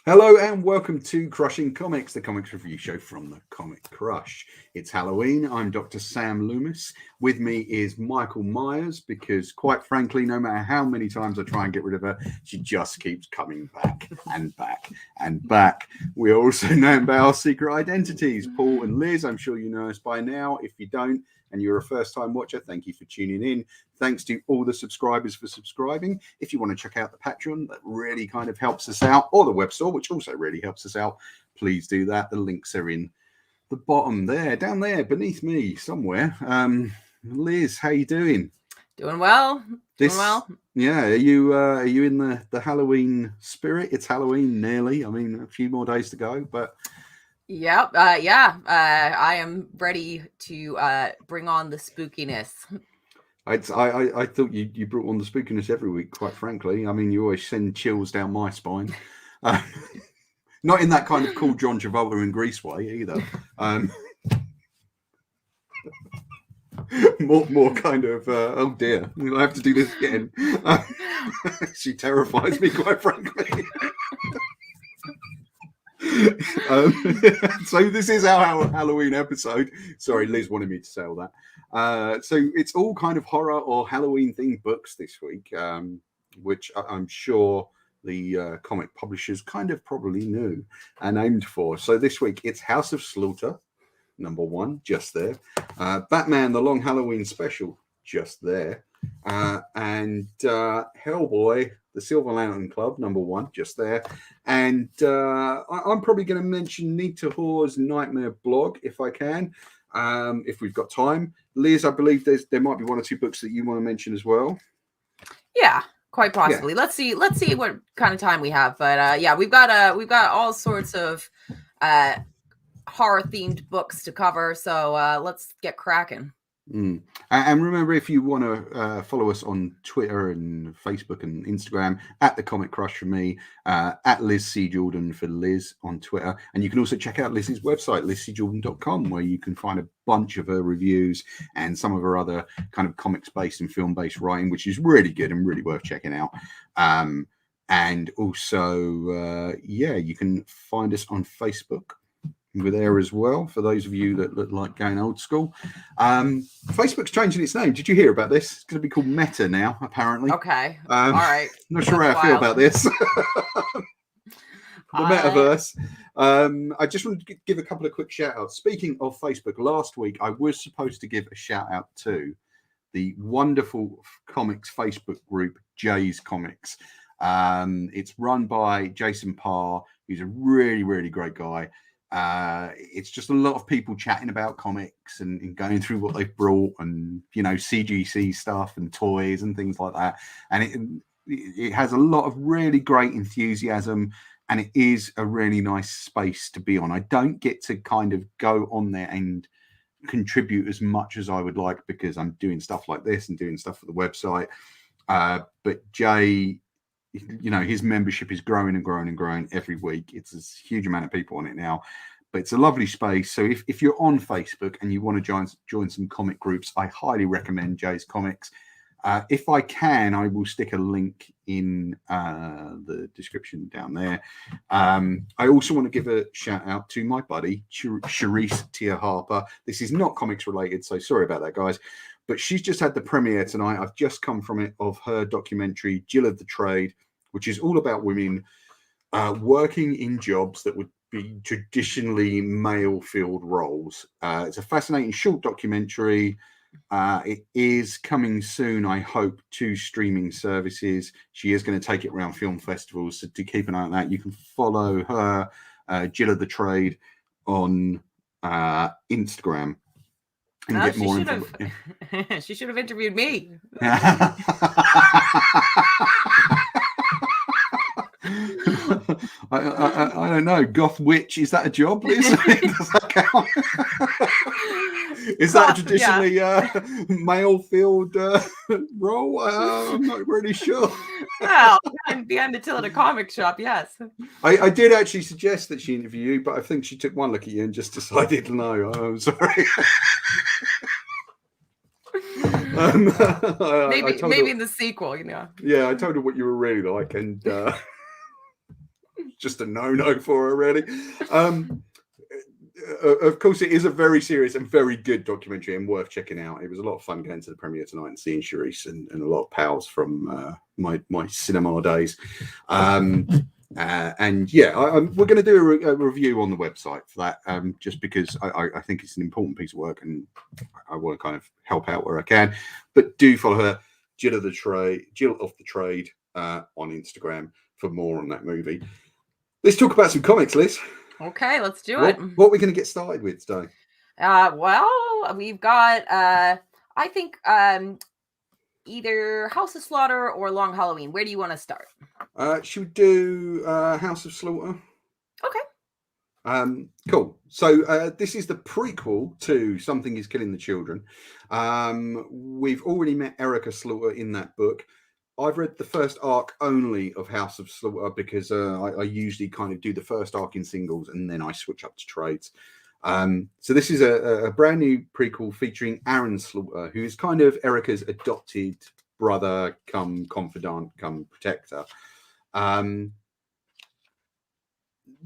Hello and welcome to Crushing Comics, the comics review show from the Comic Crush. It's Halloween. I'm Dr. Sam Loomis. With me is Michael Myers because, quite frankly, no matter how many times I try and get rid of her, she just keeps coming back and back and back. We're also known by our secret identities, Paul and Liz. I'm sure you know us by now. If you don't, and you're a first-time watcher, thank you for tuning in. Thanks to all the subscribers for subscribing. If you want to check out the Patreon, that really kind of helps us out, or the web store, which also really helps us out, please do that. The links are in the bottom there, down there, beneath me somewhere. Liz, how you doing? Doing well. Yeah, are you in the Halloween spirit? It's Halloween nearly. I mean, a few more days to go, but... Yep. I am ready to bring on the spookiness. I thought you brought on the spookiness every week, quite frankly. I mean, you always send chills down my spine. Not in that kind of cool John Travolta in Grease way either. More kind of, oh dear, I have to do this again. She terrifies me, quite frankly. So this is our Halloween episode. Sorry, Liz wanted me to say all that. So it's all kind of horror or Halloween themed books this week, which I'm sure the comic publishers kind of probably knew and aimed for. So this week it's House of Slaughter, #1, just there. Batman: The Long Halloween Special, just there. And Hellboy: The Silver Lantern Club, #1, just there. And I'm probably going to mention Nita Hoare's Nightmare blog if I can, if we've got time. Liz, I believe there might be one or two books that you want to mention as well. Yeah, quite possibly. Yeah. Let's see what kind of time we have. But yeah, we've got all sorts of horror themed books to cover. So let's get cracking. And remember, if you want to follow us on Twitter and Facebook and Instagram, at the Comic Crush for me, at Liz C. Jordan for Liz on Twitter. And you can also check out Liz's website, lizcjordan.com, where you can find a bunch of her reviews and some of her other kind of comics-based and film-based writing, which is really good and really worth checking out. And also, you can find us on Facebook. We're there as well for those of you that look like going old school. Facebook's changing its name. Did you hear about this? It's going to be called Meta now, apparently. Okay. All right. Not sure how I feel about this. The metaverse. I just wanted to give a couple of quick shout outs. Speaking of Facebook, last week I was supposed to give a shout out to the wonderful comics Facebook group, Jay's Comics. It's run by Jason Parr. He's a really, really great guy. It's just a lot of people chatting about comics and going through what they've brought and, you know, CGC stuff and toys and things like that. And it has a lot of really great enthusiasm, and it is a really nice space to be on. I don't get to kind of go on there and contribute as much as I would like because I'm doing stuff like this and doing stuff for the website. But Jay, you know, his membership is growing and growing and growing every week. It's a huge amount of people on it now, but it's a lovely space. So if you're on Facebook and you want to join some comic groups, I highly recommend Jay's Comics. If I can, I will stick a link in the description down there. I also want to give a shout out to my buddy, Charisse Tia Harper. This is not comics related, so sorry about that, guys. But she's just had the premiere tonight. I've just come from it, of her documentary, Jill of the Trade, which is all about women working in jobs that would be traditionally male-filled roles. It's a fascinating short documentary. It is coming soon, I hope, to streaming services. She is going to take it around film festivals, so do keep an eye on that. You can follow her, Jill of the Trade, on Instagram. And get more info. She should have interviewed me. I don't know. Goth witch, is that a job, Liz? Does that count? Is that a traditionally male field role? I'm not really sure. Well, behind the till at a comic shop, yes. I did actually suggest that she interview you, but I think she took one look at you and just decided no. I'm sorry. Maybe in the sequel, you know. Yeah, I told her what you were really like, and just a no for her, really. Of course, it is a very serious and very good documentary and worth checking out. It was a lot of fun going to the premiere tonight and seeing Charisse and a lot of pals from my cinema days. And yeah, we're going to do a review on the website for that, just because I think it's an important piece of work and I want to kind of help out where I can. But do follow her, Jill of the Trade, on Instagram for more on that movie. Let's talk about some comics, Liz. Okay, let's do it. What are we going to get started with today? Well, we've got I think either House of Slaughter or Long Halloween. Where do you want to start? Should we do House of Slaughter? Okay. Cool. So this is the prequel to Something is Killing the Children. We've already met Erica Slaughter in that book. I've read the first arc only of House of Slaughter because I usually kind of do the first arc in singles and then I switch up to trades. So this is a brand new prequel featuring Aaron Slaughter, who is kind of Erica's adopted brother, come confidant, come protector.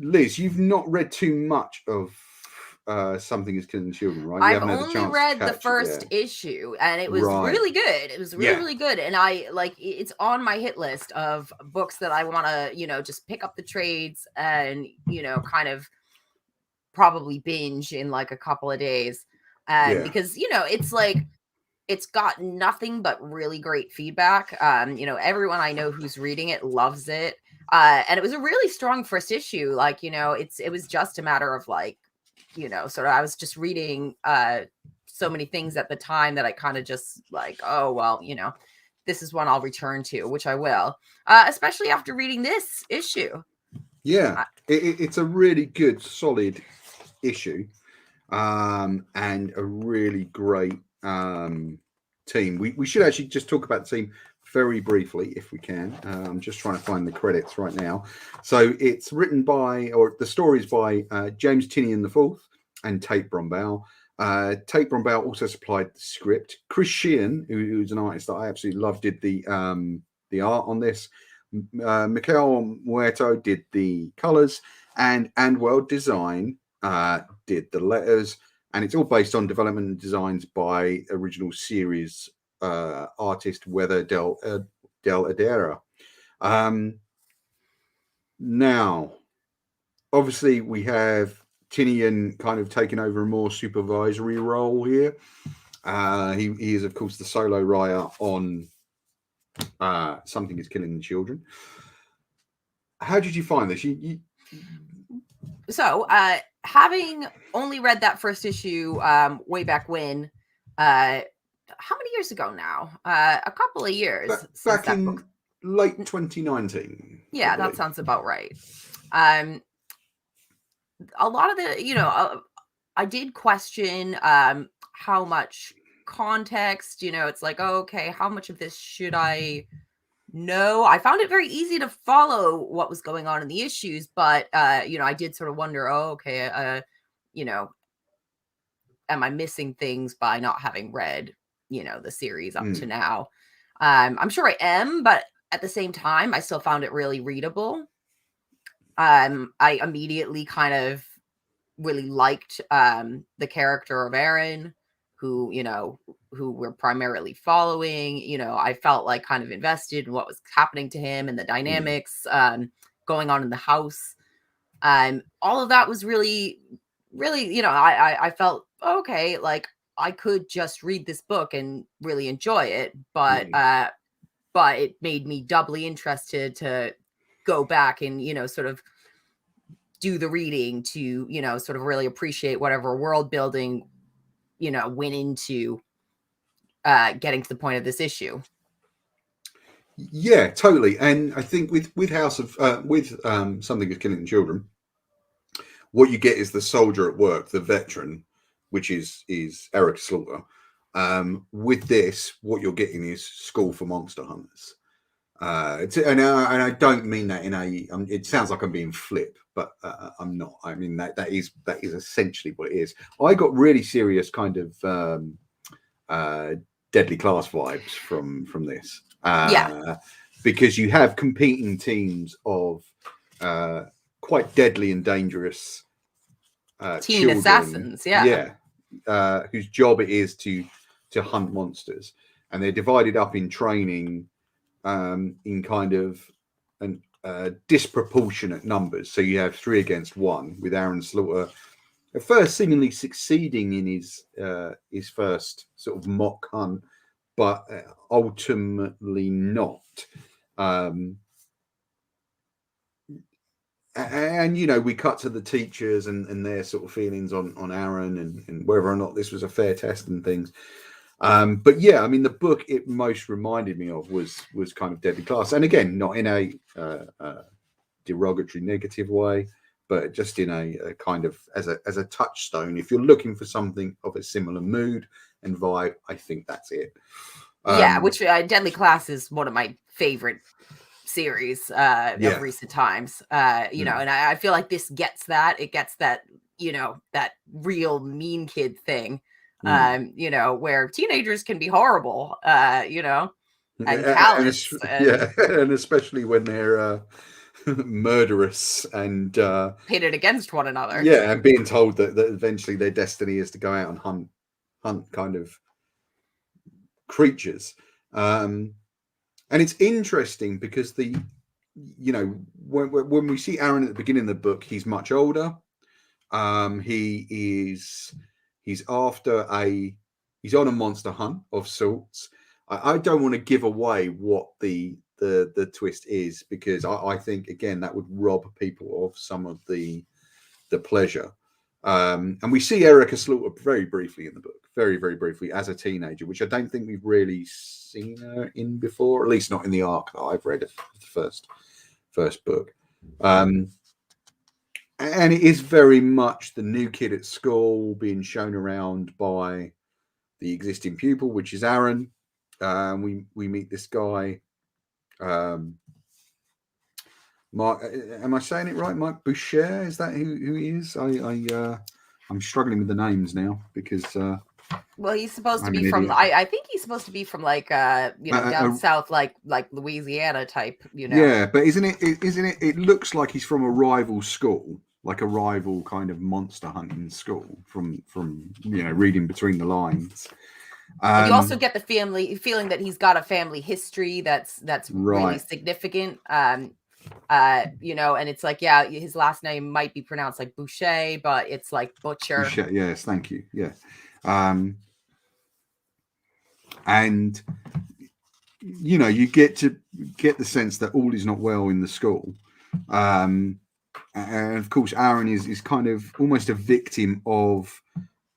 Liz, you've not read too much of Something is Killing the Children, right? I've only read the first issue and it was really good. It was really good. And it's on my hit list of books that I want to, just pick up the trades and, kind of probably binge in like a couple of days. Because, it's got nothing but really great feedback. Everyone I know who's reading it loves it. And it was a really strong first issue. Like, it was just a matter of like, sort of, I was just reading so many things at the time that I kind of just like, oh, well, this is one I'll return to, which I will, especially after reading this issue. Yeah, it's a really good, solid issue and a really great team. We should actually just talk about the team very briefly, if we can. I'm just trying to find the credits right now. So it's written by, or the stories by James Tynion IV and Tate Brombaugh. Tate Brombaugh also supplied the script. Chris Sheehan, who's an artist that I absolutely love, did the art on this. Mikel Muerto did the colors, and World Design did the letters. And it's all based on development and designs by original series artist Weather Del Adera. Now, obviously, we have Tynion kind of taking over a more supervisory role here. He is, of course, the solo writer on Something is Killing the Children. How did you find this? So, having only read that first issue way back when, how many years ago now? A couple of years. Back in late 2019. Yeah, that sounds about right. A lot of the, I did question how much context, it's like, oh, okay, how much of this should I know? I found it very easy to follow what was going on in the issues, but, I did sort of wonder, oh, okay, am I missing things by not having read, the series up to now? I'm sure I am, but at the same time, I still found it really readable. I immediately kind of really liked the character of Aaron, who we're primarily following. I felt like kind of invested in what was happening to him and the dynamics going on in the house. All of that was really, really, I felt, okay, like I could just read this book and really enjoy it, but it made me doubly interested to go back and, sort of do the reading to, sort of really appreciate whatever world building, went into getting to the point of this issue. Yeah, totally. And I think with Something is Killing the Children, what you get is the soldier at work, the veteran, which is Eric Slaughter. With this, what you're getting is School for Monster Hunters. And I don't mean that in a. It sounds like I'm being flip, but I'm not. I mean that is essentially what it is. I got really serious kind of Deadly Class vibes from this. Because you have competing teams of quite deadly and dangerous teen children, assassins. whose job it is to hunt monsters, and they're divided up in training in kind of disproportionate numbers. So you have 3 against 1, with Aaron Slaughter at first seemingly succeeding in his first sort of mock hunt, but ultimately not. And we cut to the teachers and their sort of feelings on Aaron and whether or not this was a fair test and things. But yeah, I mean, the book it most reminded me of was kind of Deadly Class, and again, not in a derogatory, negative way, but just in a kind of as a touchstone. If you're looking for something of a similar mood and vibe, I think that's it. Which Deadly Class is one of my favorite series of recent times. And I feel like this gets that. It gets that, that real mean kid thing. Where teenagers can be horrible, and callous. And especially when they're murderous and pitted against one another. Yeah, and being told that eventually their destiny is to go out and hunt kind of creatures. And it's interesting because when we see Aaron at the beginning of the book, he's much older. He's on a monster hunt of sorts. I don't want to give away what the twist is, because I think again that would rob people of some of the pleasure. And we see Erica Slaughter very briefly in the book, very, very briefly as a teenager, which I don't think we've really seen her in before, at least not in the arc that I've read of the first book. And it is very much the new kid at school being shown around by the existing pupil, which is Aaron. We meet this guy, Mark. Am I saying it right? Mark Boucher? Is that who he is? I'm struggling with the names now because. Well, he's supposed to be from. I think he's supposed to be from down south, like Louisiana type. Yeah, but isn't it? It looks like he's from a rival school. Like a rival kind of monster hunting school from reading between the lines. You also get the feeling that he's got a family history that's right. really significant. And it's like, his last name might be pronounced like Boucher, but it's like Butcher. Boucher, yes, thank you. Yeah. And you get the sense that all is not well in the school. And of course, Aaron is kind of almost a victim of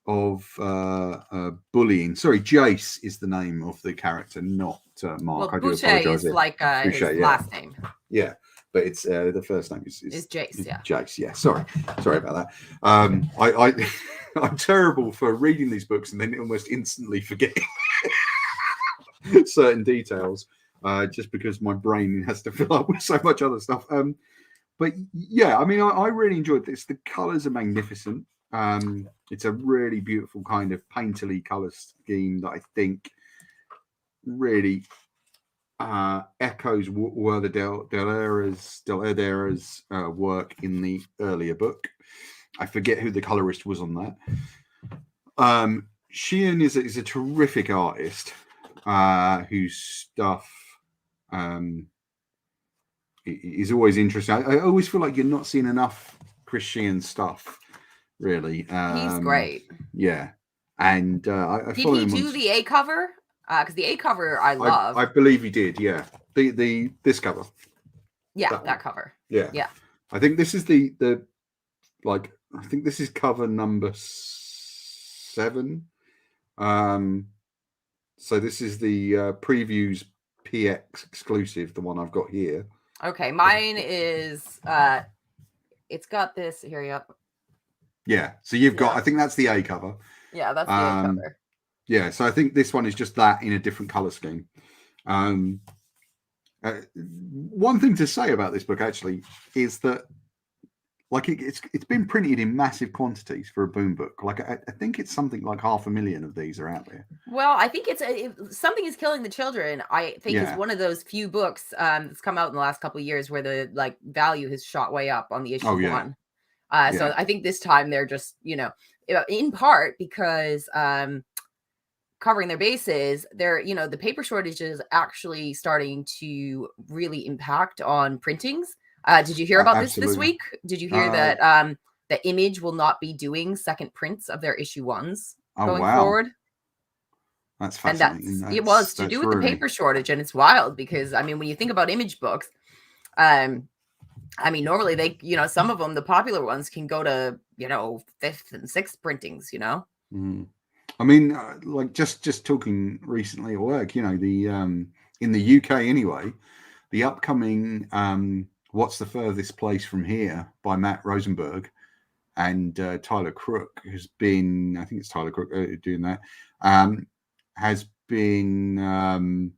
bullying. Sorry, Jace is the name of the character, not Mark. Well, Boucher is like Boucher, his last name. Yeah, but it's the first name is Jace. Yeah, Jace. Yeah, sorry about that. I'm terrible for reading these books and then almost instantly forgetting certain details, just because my brain has to fill up with so much other stuff. But yeah, I mean, I really enjoyed this. The colors are magnificent. It's a really beautiful kind of painterly color scheme that I think really echoes Werther Del Erdera's work in the earlier book. I forget who the colorist was on that. Sheehan is a terrific artist whose stuff is always interesting. I always feel like you're not seeing enough Chris Sheehan stuff, really. He's great. Yeah. And I did he do the A cover? Because the A cover I love. I believe he did, yeah. This cover. Yeah, that cover. Yeah. Yeah. I think this is I think this is cover number 7. So this is the previews PX exclusive, the one I've got here. Okay, mine is it's got this here. Yep. Yeah, so you've got. I think that's the A cover. Yeah, that's the A cover. Yeah, so I think this one is just that in a different color scheme. One thing to say about this book actually is that, like it's been printed in massive quantities for a Boom book. Like I think it's something like 500,000 of these are out there. Well, I think it's Something is Killing the Children. I think is one of those few books that's come out in the last couple of years where the like value has shot way up on the issue one. So I think this time they're just, in part because covering their bases, they're, the paper shortage is actually starting to really impact on printings. Did you hear about this week? Did you hear that the Image will not be doing second prints of their issue ones going forward? That's fascinating. And it was to do with the paper shortage, and it's wild because when you think about Image books, normally they, some of them, the popular ones, can go to, 5th and 6th printings, like just talking recently at work, the in the UK anyway, the upcoming What's the Furthest Place from Here by Matt Rosenberg and Tyler Crook has been, I think it's Tyler Crook doing that, has been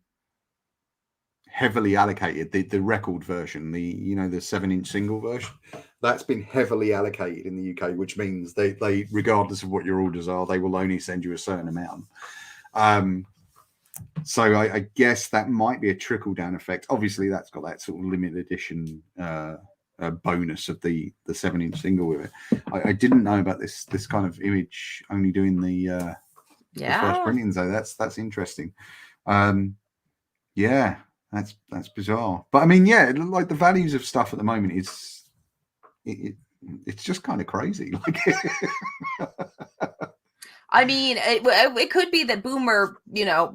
heavily allocated. The record version, the 7-inch single version, that's been heavily allocated in the UK, which means they regardless of what your orders are, they will only send you a certain amount. So I guess that might be a trickle down effect. Obviously, that's got that sort of limited edition bonus of the 7-inch single with it. I didn't know about this kind of Image only doing the first printings though. That's interesting. That's bizarre. But like the values of stuff at the moment it's just kind of crazy. Like it could be that Boom are,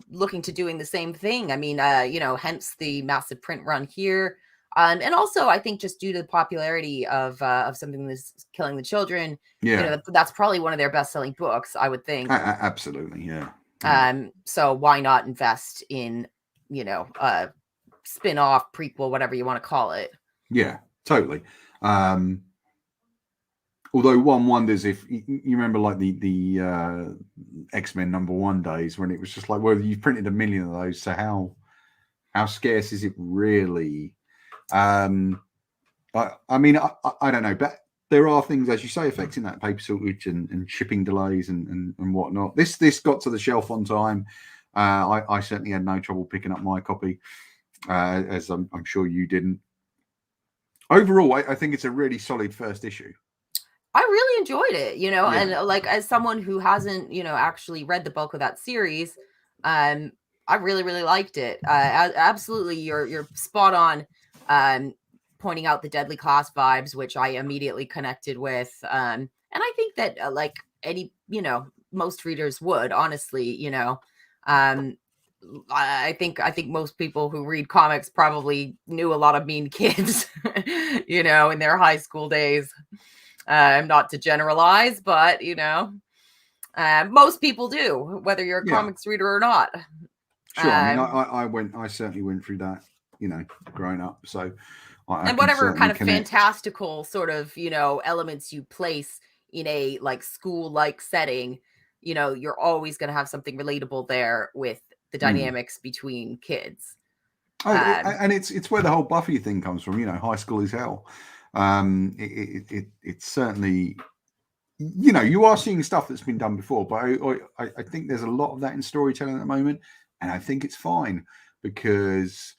looking to doing the same thing. Hence the massive print run here. And also, I think just due to the popularity of something that's Killing the Children, that's probably one of their best-selling books, I would think. Absolutely, yeah. So why not invest in, a spin-off, prequel, whatever you want to call it? Yeah, totally. Although one wonders if you remember, like the X-Men #1 days when it was just like, well, you've printed 1 million of those, so how scarce is it really? I don't know, but there are things, as you say, affecting that paper shortage and shipping delays and whatnot. This got to the shelf on time. I certainly had no trouble picking up my copy, as I'm sure you didn't. Overall, I think it's a really solid first issue. I really enjoyed it, and like as someone who hasn't, actually read the bulk of that series, I really, really liked it. Absolutely, you're spot on, pointing out the Deadly Class vibes, which I immediately connected with, and I think that like any, most readers would, honestly, I think most people who read comics probably knew a lot of mean kids, in their high school days. Not to generalize, but most people do, whether you're a comics reader or not. Sure. I certainly went through that, growing up. So, and whatever kind of fantastical sort of, elements you place in a like school-like setting, you're always going to have something relatable there with the dynamics between kids. And it's where the whole Buffy thing comes from. High school is hell. It's certainly, you are seeing stuff that's been done before, but I think there's a lot of that in storytelling at the moment, and I think it's fine because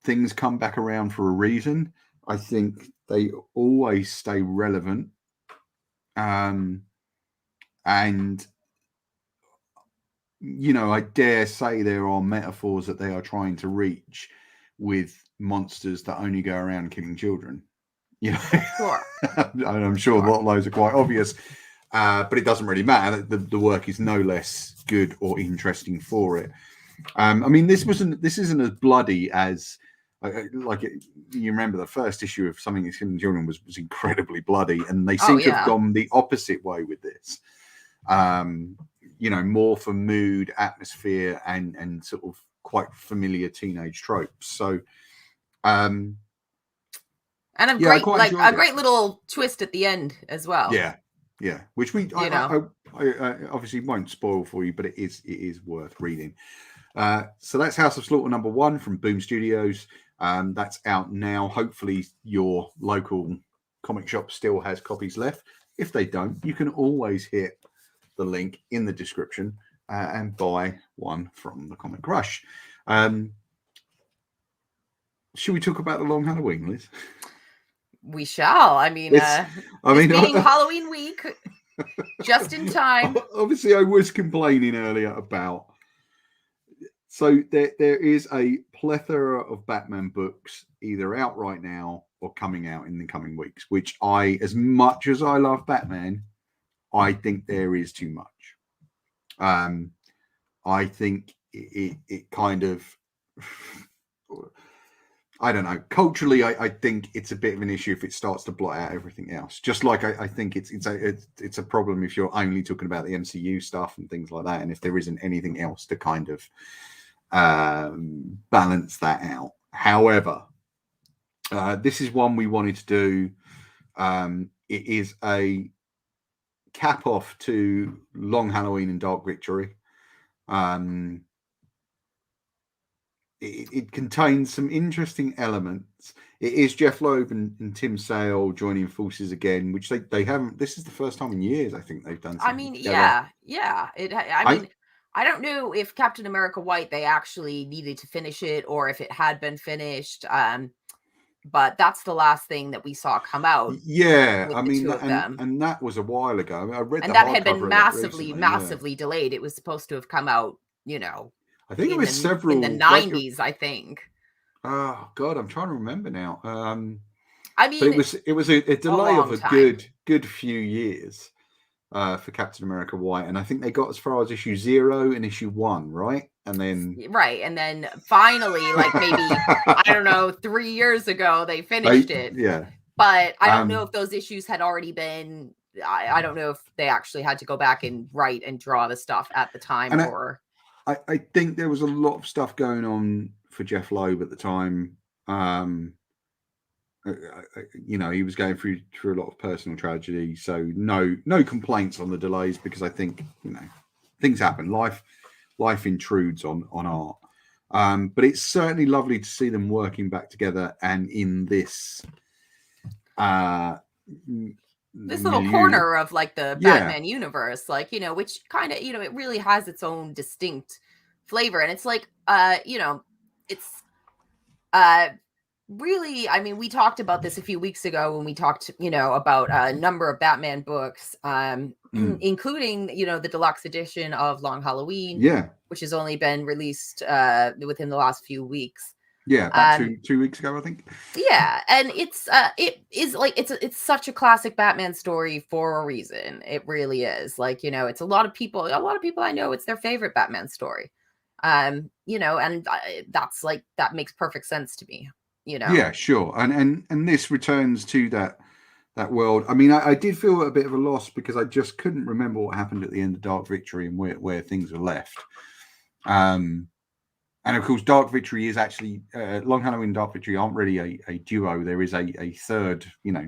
things come back around for a reason. I think they always stay relevant, and I dare say there are metaphors that they are trying to reach with monsters that only go around killing children. Sure. I'm sure a lot of those are quite obvious, but it doesn't really matter. The work is no less good or interesting for it. This isn't as bloody as you remember the first issue of Something That's Killing Children was incredibly bloody, and they seem to have gone the opposite way with this. More for mood, atmosphere, and sort of quite familiar teenage tropes. So, and a great little twist at the end as well. Yeah. Which I obviously won't spoil for you, but it is worth reading. So that's House of Slaughter #1 from Boom Studios. That's out now. Hopefully, your local comic shop still has copies left. If they don't, you can always hit the link in the description and buy one from the Comic Rush. Should we talk about the Long Halloween, Liz? We shall. I mean, being Halloween week, just in time. Obviously, I was complaining earlier about. So there is a plethora of Batman books either out right now or coming out in the coming weeks, which as much as I love Batman, I think there is too much. I think it kind of, I don't know. Culturally, I think it's a bit of an issue if it starts to blot out everything else. Just like I think it's a problem if you're only talking about the MCU stuff and things like that, and if there isn't anything else to kind of balance that out. However, this is one we wanted to do. It is a cap off to Long Halloween and Dark Victory. It contains some interesting elements. It is Jeff Loeb and Tim Sale joining forces again, which they haven't. This is the first time in years I think they've done. I mean, together. yeah. I don't know if Captain America White they actually needed to finish it or if it had been finished. But that's the last thing that we saw come out. Yeah, I mean, and that was a while ago. I read, and that had been massively delayed. It was supposed to have come out, I think it was several in the 90s. I think. Oh God, I'm trying to remember now. I mean, it was a delay of a good few years for Captain America White, and I think they got as far as issue 0 and issue 1, right? And then finally, like maybe I don't know, 3 years ago they finished it. Yeah, but I don't know if those issues had already been. I don't know if they actually had to go back and write and draw the stuff at the time, or. I think there was a lot of stuff going on for Jeff Loeb at the time. He was going through a lot of personal tragedy, so no complaints on the delays, because I think things happen. Life intrudes on art, but it's certainly lovely to see them working back together and in this little corner of like the Batman universe, like, which kind of, it really has its own distinct flavor. And it's like, it's really, I mean, we talked about this a few weeks ago when we talked, about a number of Batman books, including, the deluxe edition of Long Halloween, which has only been released within the last few weeks. Yeah, about 2 weeks ago, I think. Yeah, and it is like it's such a classic Batman story for a reason. It really is. Like, it's a lot of people I know, it's their favorite Batman story. And that's like, that makes perfect sense to me. Yeah, sure. And this returns to that world. I mean, I did feel a bit of a loss because I just couldn't remember what happened at the end of Dark Victory and where things were left. And of course, Dark Victory is actually Long Halloween and Dark Victory aren't really a duo. There is a third,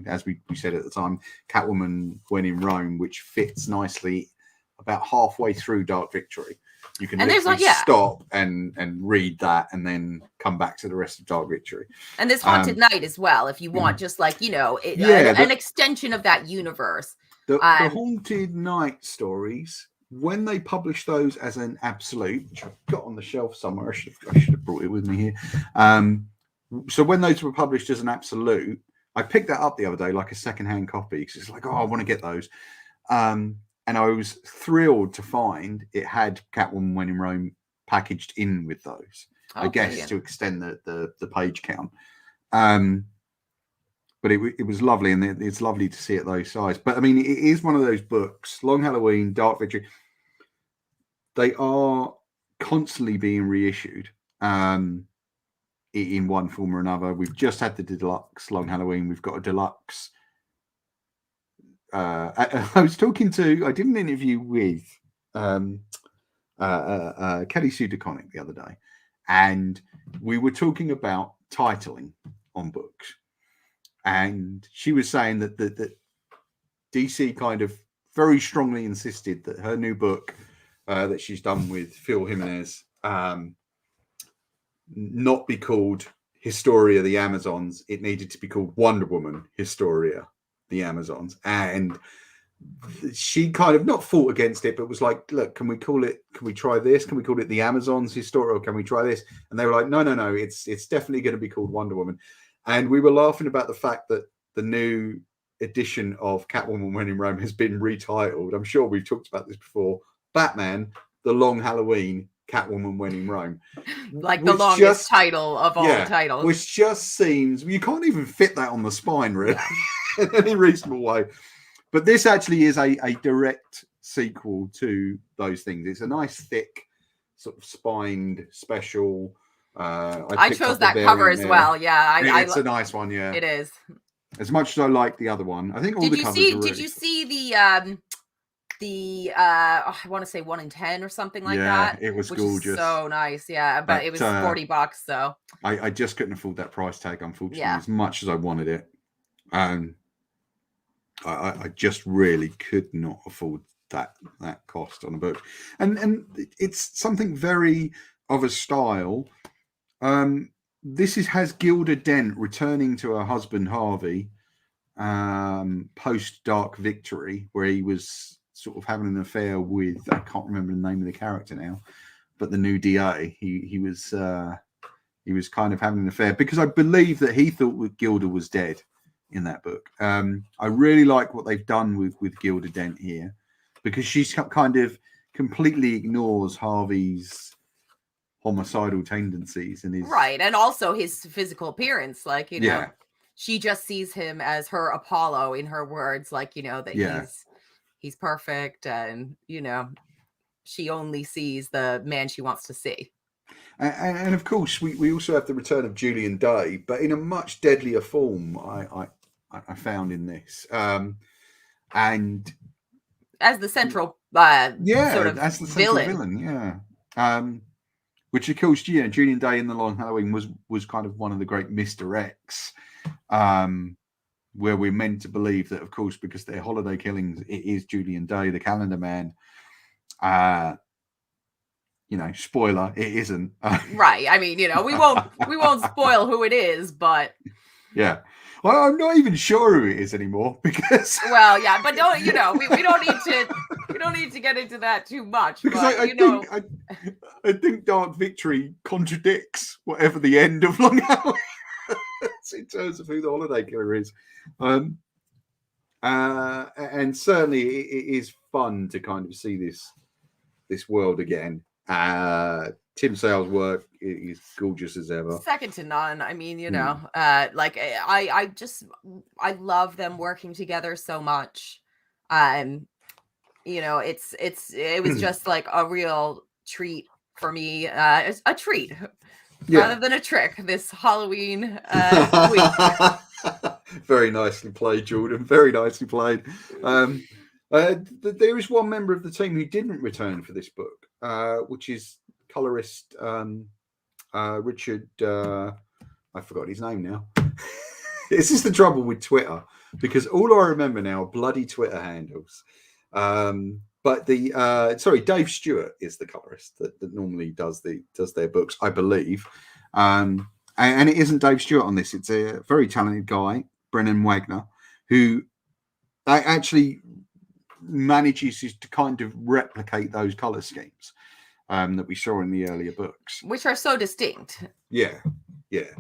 as we said at the time, Catwoman When in Rome, which fits nicely about halfway through Dark Victory. You can stop and read that and then come back to the rest of Dark Victory. And there's Haunted Night as well, if you want just like, an extension of that universe. The Haunted Night stories, when they publish those as an absolute, which I've got on the shelf somewhere, I should have brought it with me here. So when those were published as an absolute, I picked that up the other day, like a secondhand copy, because it's like, I want to get those. And I was thrilled to find it had Catwoman When in Rome packaged in with those, I guess, to extend the page count. But it was lovely, and it's lovely to see it those size. But I mean, it is one of those books, Long Halloween, Dark Victory. They are constantly being reissued in one form or another. We've just had the deluxe Long Halloween. We've got a deluxe. I did an interview with Kelly Sue DeConnick the other day, and we were talking about titling on books. And she was saying that DC kind of very strongly insisted that her new book that she's done with Phil Jimenez not be called Historia the Amazons. It needed to be called Wonder Woman Historia the Amazons, and she kind of not fought against it, but was like, look, can we try this? Can we call it the Amazons historical? Can we try this? And they were like, no, it's definitely going to be called Wonder Woman. And we were laughing about the fact that the new edition of Catwoman When in Rome has been retitled. I'm sure we've talked about this before. Batman, The Long Halloween, Catwoman When in Rome. Like the longest title of all titles. Which just seems, you can't even fit that on the spine, really, in any reasonable way. But this actually is a direct sequel to those things. It's a nice, thick, sort of spined special. I chose that cover as well. Yeah, it's a nice one. Yeah, it is. As much as I like the other one, I think all the covers are really... Did you see the I want to say 1 in 10 or something like that? Yeah, it was which gorgeous. Is so nice. Yeah, but it was $40. So I just couldn't afford that price tag, unfortunately, as much as I wanted it. I just really could not afford that cost on a book, and it's something very of a style. This has Gilda Dent returning to her husband Harvey post Dark Victory, where he was sort of having an affair with, I can't remember the name of the character now, but the new DA. He was kind of having an affair because I believe that he thought that Gilda was dead in that book. I really like what they've done with Gilda Dent here, because she's kind of completely ignores Harvey's homicidal tendencies and his and also his physical appearance. Like, she just sees him as her Apollo, in her words, like, that he's perfect, and she only sees the man she wants to see. And of course, we also have the return of Julian Day, but in a much deadlier form. I found in this, and as the central sort of as the central villain, which of course, Julian Day in The Long Halloween was kind of one of the great misdirects, where we're meant to believe that, of course, because they're holiday killings, it is Julian Day, the Calendar Man. Spoiler, it isn't. Right. I mean, we won't spoil who it is, but yeah. Well, I'm not even sure who it is anymore, because but don't we don't need to get into that too much, because I think Dark Victory contradicts whatever the end of Long Halloween in terms of who the holiday killer is. And certainly it is fun to kind of see this world again. Tim Sale's work is gorgeous as ever. Second to none. I mean, like I love them working together so much. It was just like a real treat for me. A treat rather than a trick this Halloween week. Very nicely played, Jordan. Very nicely played. There is one member of the team who didn't return for this book, which is colorist Richard. I forgot his name now. This is the trouble with Twitter, because all I remember now are bloody Twitter handles. But Dave Stewart is the colorist that normally does their books, I believe. And it isn't Dave Stewart on this. It's a very talented guy, Brennan Wagner, who actually manages to kind of replicate those color schemes that we saw in the earlier books, which are so distinct. Yeah,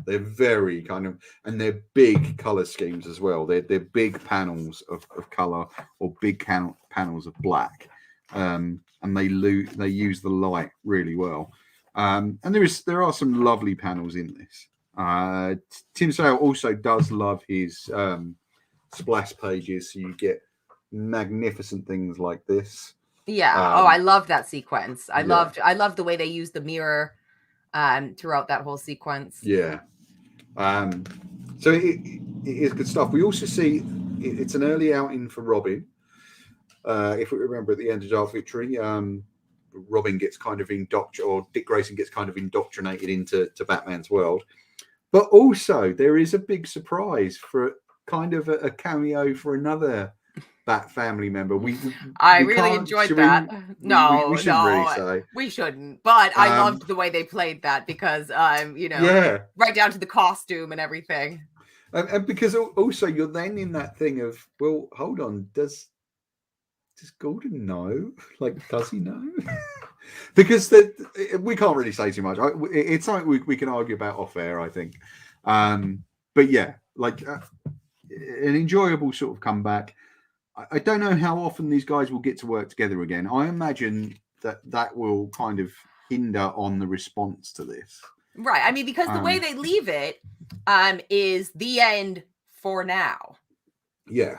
they're very kind of, and they're big color schemes as well. They're big panels of color, or big panels of black, and they use the light really well. And there are some lovely panels in this. Tim Sale also does love his splash pages, so you get magnificent things like this. I love that sequence. I loved the way they used the mirror throughout that whole sequence. So it is good stuff. We also see it's an early outing for Robin. If we remember, at the end of Dark Victory, Robin gets kind of Dick Grayson gets kind of indoctrinated into Batman's world. But also there is a big surprise for kind of a cameo for another Bat family member. I really enjoyed that. We shouldn't really say. We shouldn't. But I loved the way they played that, because right down to the costume and everything. And because also you're then in that thing of, well, hold on, does Gordon know? Like, does he know? Because we can't really say too much. It's something we can argue about off air, I think. But yeah, like an enjoyable sort of comeback. I don't know how often these guys will get to work together again. I imagine that will kind of hinder on the response to this. Right. I mean, because the way they leave it is the end for now. Yeah.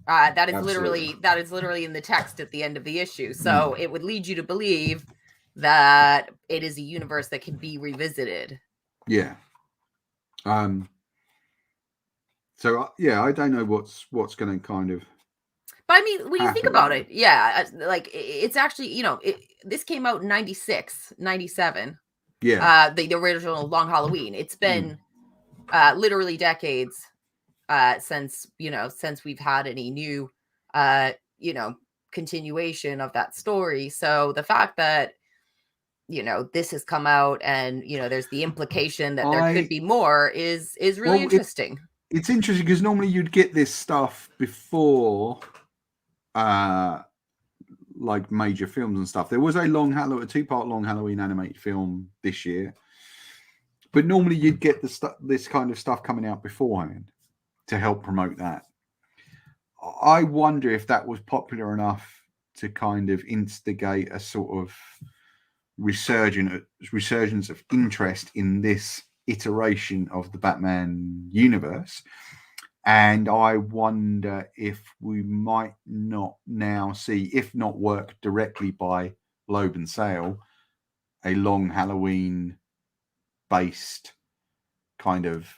That is literally in the text at the end of the issue. So it would lead you to believe that it is a universe that can be revisited. Yeah. So yeah, I don't know what's going to kind of. But I mean, when you think about it, yeah, like it's actually, this came out in 96, 97. Yeah. The original Long Halloween. It's been literally decades since we've had any new continuation of that story. So the fact that this has come out and there's the implication that there could be more is really interesting. It's interesting because normally you'd get this stuff before like major films and stuff. There was a 2-part Long Halloween animated film this year, but normally you'd get this kind of stuff coming out beforehand to help promote that. I wonder if that was popular enough to kind of instigate a sort of resurgence of interest in this iteration of the Batman universe. And I wonder if we might not now see, if not work directly by Loeb and Sale, a Long Halloween based kind of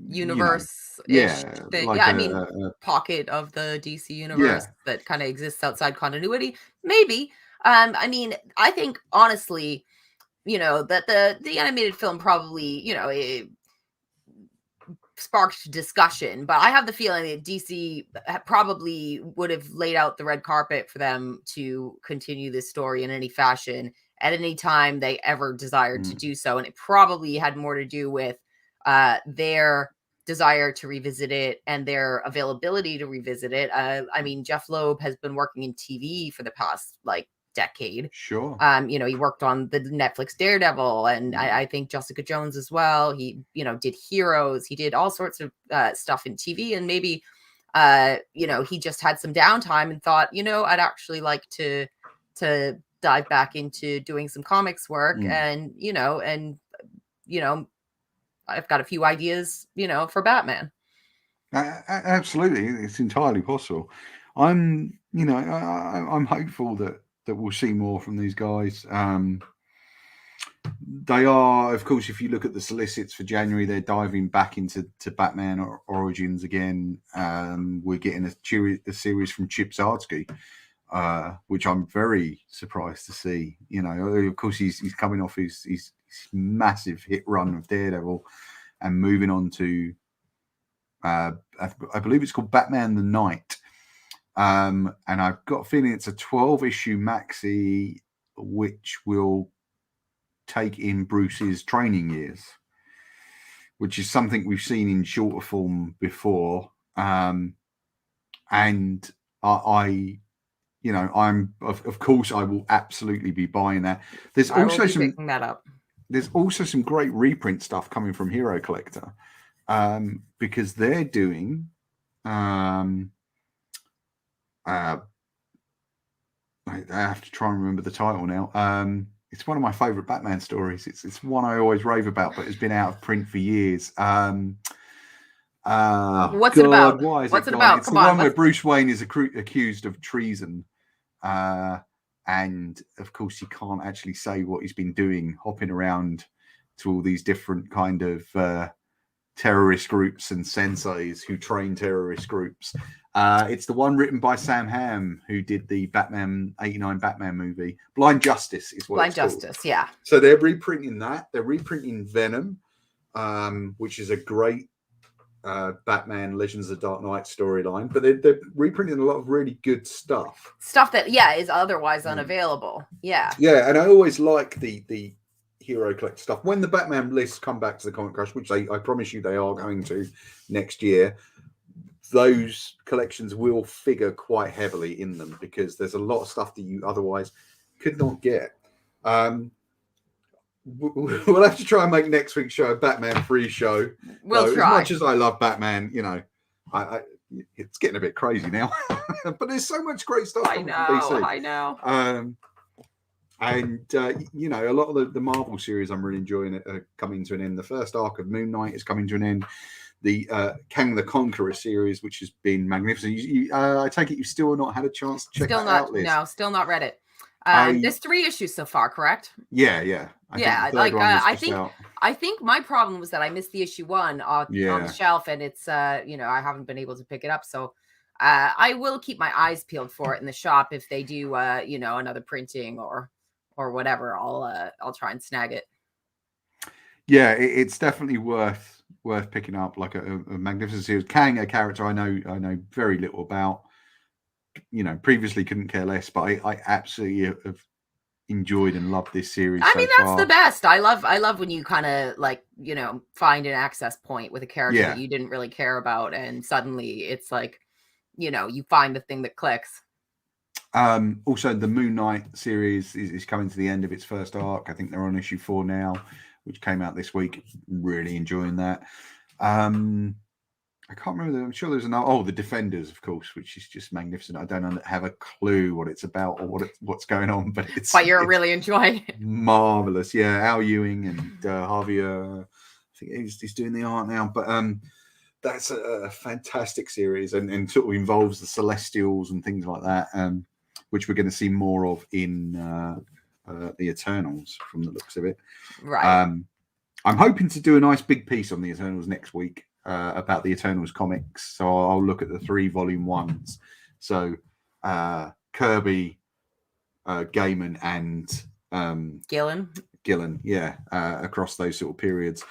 universe thing. Like a pocket of the DC universe that kind of exists outside continuity. Maybe. I mean, I think honestly, that the animated film probably, it sparked discussion, but I have the feeling that DC probably would have laid out the red carpet for them to continue this story in any fashion at any time they ever desired to do so. And it probably had more to do with their desire to revisit it and their availability to revisit it. I mean, Jeff Loeb has been working in TV for the past decade. Sure. He worked on the Netflix Daredevil, and I think Jessica Jones as well. He, did Heroes. He did all sorts of stuff in TV, and maybe, he just had some downtime and thought, I'd actually like to dive back into doing some comics work, and I've got a few ideas, for Batman. Absolutely, it's entirely possible. I'm hopeful that we'll see more from these guys. They are, of course, if you look at the solicits for January, they're diving back into Batman Origins again. We're getting a series from Chip Zdarsky, which I'm very surprised to see. Of course, he's coming off his massive hit run of Daredevil and moving on to, I believe it's called Batman the Knight. And I've got a feeling it's a 12-issue maxi, which will take in Bruce's training years, which is something we've seen in shorter form before. And I'm of course I will absolutely be buying that. There's also picking that up. There's also some great reprint stuff coming from Hero Collector, because they're doing I have to try and remember the title now. It's one of my favorite Batman stories. It's one I always rave about, but it's been out of print for years. What's it about? Why is What's it about? It's the one where Bruce Wayne is accused of treason. And of course, he can't actually say what he's been doing, hopping around to all these different kind of terrorist groups and senseis who train terrorist groups. It's the one written by Sam Hamm, who did the Batman 89 Batman movie. Blind Justice is what it's called. Blind Justice, yeah. So they're reprinting that. They're reprinting Venom, which is a great Batman Legends of the Dark Knight storyline. But they're reprinting a lot of really good stuff. Stuff that, is otherwise unavailable. Yeah. Yeah, and I always like the hero collector stuff. When the Batman lists come back to the Comic Crush, which I promise you they are going to next year, those collections will figure quite heavily in them because there's a lot of stuff that you otherwise could not get. We'll have to try and make next week's show a Batman free show. We'll try. As much as I love Batman, I it's getting a bit crazy now. But there's so much great stuff coming from DC. I know. And a lot of the Marvel series I'm really enjoying are coming to an end. The first arc of Moon Knight is coming to an end. The Kang the Conqueror series, which has been magnificent. I take it you've still not had a chance to check that out, Liz? No, still not read it. There's 3 issues so far, correct? Yeah. I think my problem was that I missed the issue 1 on the shelf, and it's I haven't been able to pick it up. So I will keep my eyes peeled for it in the shop if they do another printing or whatever. I'll try and snag it. Yeah, it's definitely worth picking up, like a magnificent series. Kang, a character I know very little about. Previously couldn't care less, but I absolutely have enjoyed and loved this series. That's the best. I love when you kind of find an access point with a character that you didn't really care about, and suddenly it's like, you find the thing that clicks. Also, the Moon Knight series is coming to the end of its first arc. I think they're on issue 4 now, which came out this week. Really enjoying that. I can't remember. I'm sure there's another. Oh, the Defenders, of course, which is just magnificent. I don't have a clue what it's about or what's going on, but you're really enjoying it. Marvelous. Yeah, Al Ewing and Harvey. I think he's doing the art now, but that's a fantastic series and sort of involves the Celestials and things like that, which we're going to see more of in the Eternals from the looks of it. Right. I'm hoping to do a nice big piece on the Eternals next week. About the Eternals comics, so I'll look at the 3 volume ones. So Kirby, Gaiman, and Gillen, across those sort of periods.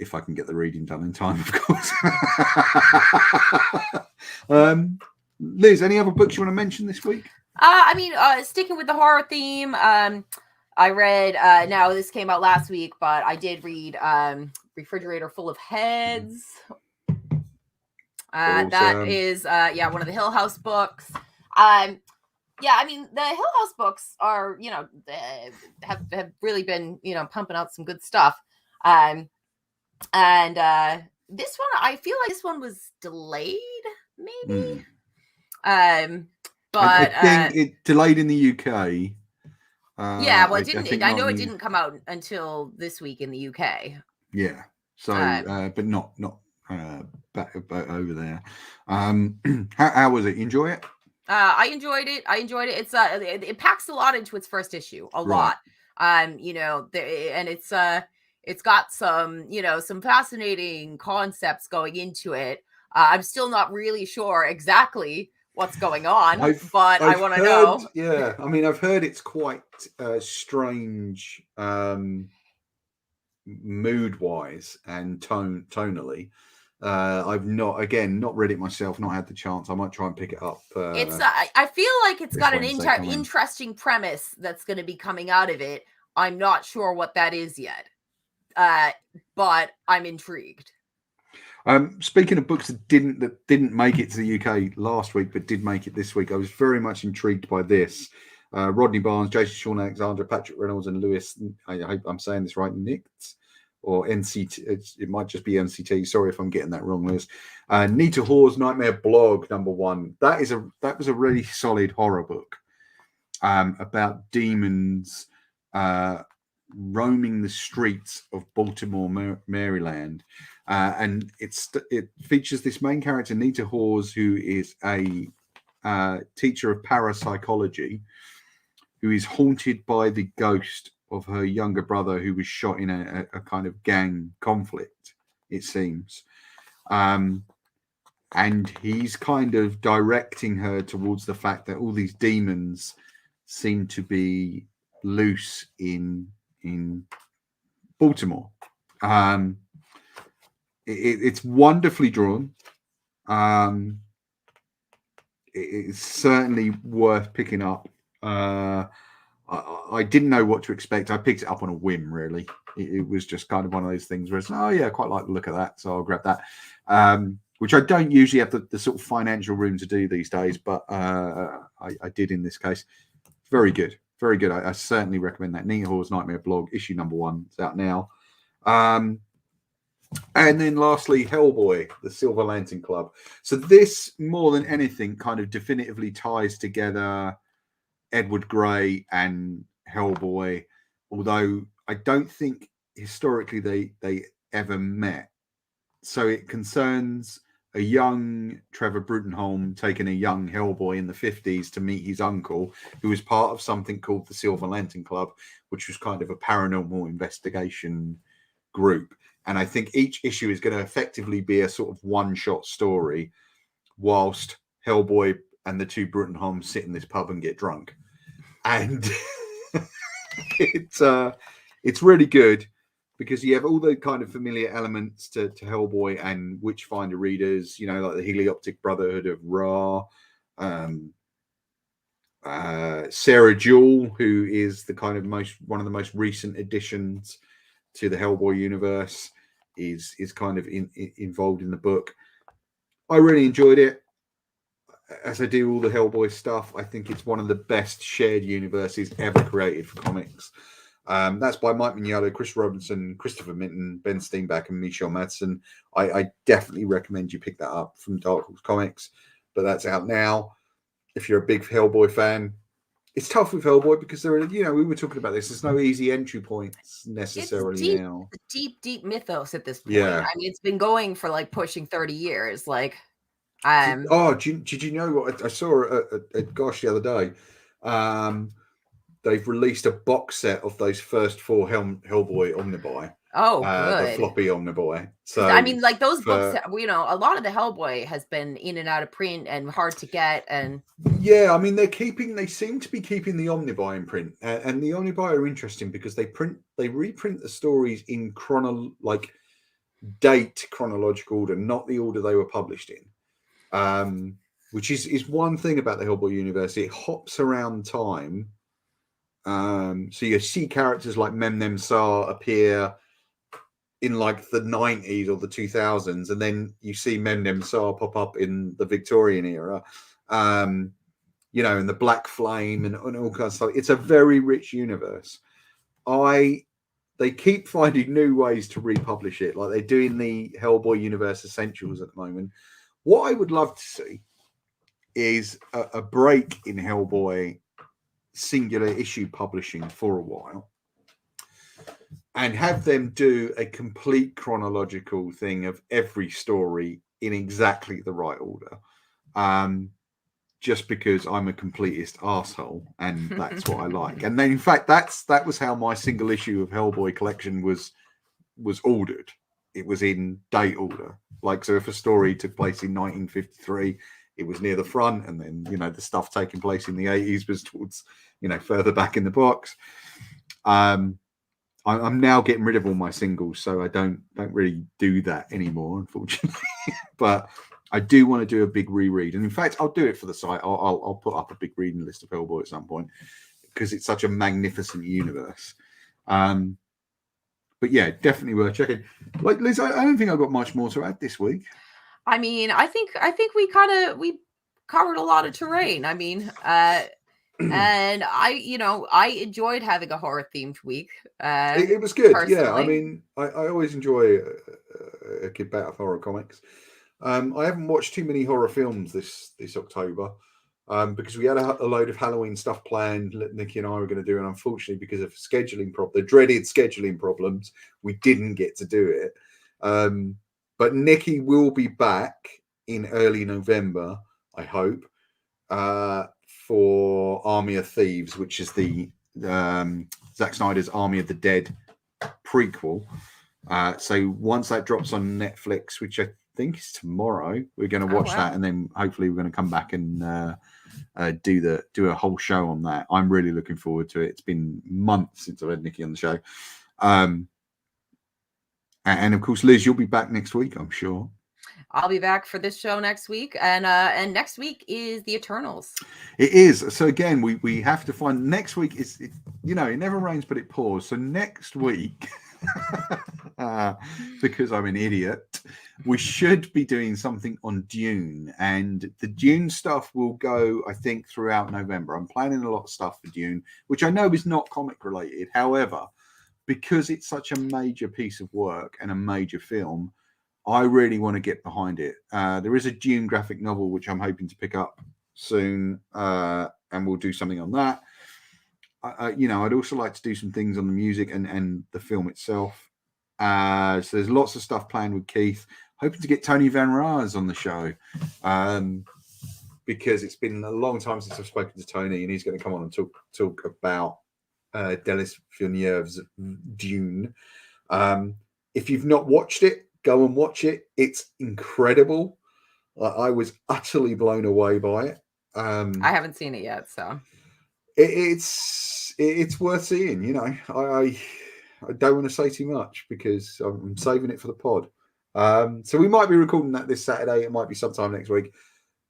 If I can get the reading done in time, of course. Liz, any other books you want to mention this week? Sticking with the horror theme, I read. Now this came out last week, but I did read. Refrigerator Full of Heads. That is one of the Hill House books. The Hill House books are, have really been, pumping out some good stuff. And this one, I feel like this one was delayed, maybe. But I think it delayed in the UK. It didn't. I know it didn't come out until this week in the UK. Yeah. So, but not back over there. How was it? You enjoy it? I enjoyed it. It's it packs a lot into its first issue. A lot. And it's got some some fascinating concepts going into it. I'm still not really sure exactly what's going on, but I want to know. Yeah, I've heard it's quite strange. Mood-wise and tonally. I've not read it myself, not had the chance. I might try and pick it up. I feel like it's got an interesting premise that's going to be coming out of it. I'm not sure what that is yet, but I'm intrigued. Speaking of books that didn't make it to the UK last week but did make it this week, I was very much intrigued by this. Rodney Barnes, Jason Sean Alexander, Patrick Reynolds, and Lewis. I hope I'm saying this right. Nict or NCT. It might just be NCT. Sorry if I'm getting that wrong, Liz. Nita Hoare's Nightmare Blog #1. That was a really solid horror book about demons roaming the streets of Baltimore, Maryland, and it features this main character, Nita Hoares, who is a teacher of parapsychology, who is haunted by the ghost of her younger brother who was shot in a kind of gang conflict, it seems. And he's kind of directing her towards the fact that all these demons seem to be loose in Baltimore. It's wonderfully drawn. It's certainly worth picking up. I didn't know what to expect. I picked it up on a whim, really. It was just kind of one of those things where it's, oh yeah, I quite like the look of that, so I'll grab that. Which I don't usually have the sort of financial room to do these days, but I did in this case. Very good, very good. I certainly recommend that. Nina Hall's Nightmare blog, issue number 1. It's out now. And then lastly, Hellboy, the Silver Lantern Club. So this, more than anything, kind of definitively ties together Edward Grey and Hellboy, although I don't think historically they ever met. So it concerns a young Trevor Brutenholm taking a young Hellboy in the 50s to meet his uncle, who was part of something called the Silver Lantern Club, which was kind of a paranormal investigation group. And I think each issue is going to effectively be a sort of one-shot story, whilst Hellboy and the two Brutenholms sit in this pub and get drunk. And it's really good, because you have all the kind of familiar elements to Hellboy and Witchfinder readers, you know, like the Helioptic Brotherhood of Ra, Sarah Jewell, who is the kind of one of the most recent additions to the Hellboy universe, is kind of involved in the book. I really enjoyed it. As I do all the Hellboy stuff, I think it's one of the best shared universes ever created for comics. That's by Mike Mignola, Chris Robinson, Christopher Minton, Ben Steenbeck, and Michelle Madsen. I definitely recommend you pick that up from Dark Horse Comics, but that's out now. If you're a big Hellboy fan, it's tough with Hellboy because there are, you know, we were talking about this. There's no easy entry points necessarily now. Deep mythos at this point. Yeah. I mean, it's been going for like pushing 30 years. Like, did you know what I saw at Gosh the other day? They've released a box set of those first 4 Hellboy Omnibuy. Oh, good. The floppy Omnibuy. So I mean, like those books, you know, a lot of the Hellboy has been in and out of print and hard to get. And yeah, I mean, they seem to be keeping the Omnibuy in print, and the Omnibuy are interesting because they reprint the stories in date chronological order, not the order they were published in. Which is one thing about the Hellboy universe. It hops around time. So you see characters like Memnem Sar appear in like the 90s or the 2000s, and then you see Memnem Sar pop up in the Victorian era, you know, in the Black Flame and all kinds of stuff. It's a very rich universe. They keep finding new ways to republish it, like they're doing the Hellboy Universe Essentials at the moment. What I would love to see is a break in Hellboy singular issue publishing for a while, and have them do a complete chronological thing of every story in exactly the right order. Just because I'm a completist arsehole, and that's what I like. And then, in fact, that was how my single issue of Hellboy collection was ordered. It was in date order. Like, so if a story took place in 1953, it was near the front, and then, you know, the stuff taking place in the 80s was towards, you know, further back in the box. I'm now getting rid of all my singles, so I don't really do that anymore, unfortunately. But I do want to do a big reread, and in fact, I'll do it for the site. I'll put up a big reading list of Hellboy at some point because it's such a magnificent universe. But yeah, definitely worth checking. Like, Liz, I don't think I've got much more to add this week. I mean, I think we covered a lot of terrain. I mean, and I enjoyed having a horror themed week. It was good. Personally. Yeah, I mean, I always enjoy a good bout of horror comics. I haven't watched too many horror films this October because we had a load of Halloween stuff planned. Nikki and I were going to do, and unfortunately, because of the dreaded scheduling problems, we didn't get to do it. But Nikki will be back in early November, I hope, for Army of Thieves, which is the Zack Snyder's Army of the Dead prequel. So once that drops on Netflix, which I think is tomorrow, we're going to watch that, and then hopefully we're going to come back and do a whole show on that. I'm really looking forward to it. It's been months since I've had Nikki on the show. And of course, Liz, you'll be back next week, I'm sure. I'll be back for this show next week, and next week is the Eternals. It is. So again, we have to find next week is it never rains but it pours. So next week, because I'm an idiot, we should be doing something on Dune, and the Dune stuff will go, I think, throughout November. I'm planning a lot of stuff for Dune, which I know is not comic related. However, because it's such a major piece of work and a major film, I really want to get behind it. There is a Dune graphic novel which I'm hoping to pick up soon, and we'll do something on that. I'd also like to do some things on the music and the film itself. So there's lots of stuff planned with Keith. Hoping to get Tony Van Raas on the show, because it's been a long time since I've spoken to Tony, and he's going to come on and talk about Denis Villeneuve's Dune. If you've not watched it, go and watch it. It's incredible. I was utterly blown away by it. I haven't seen it yet, so it's worth seeing. I don't want to say too much because I'm saving it for the pod. So we might be recording that this Saturday. It might be sometime next week.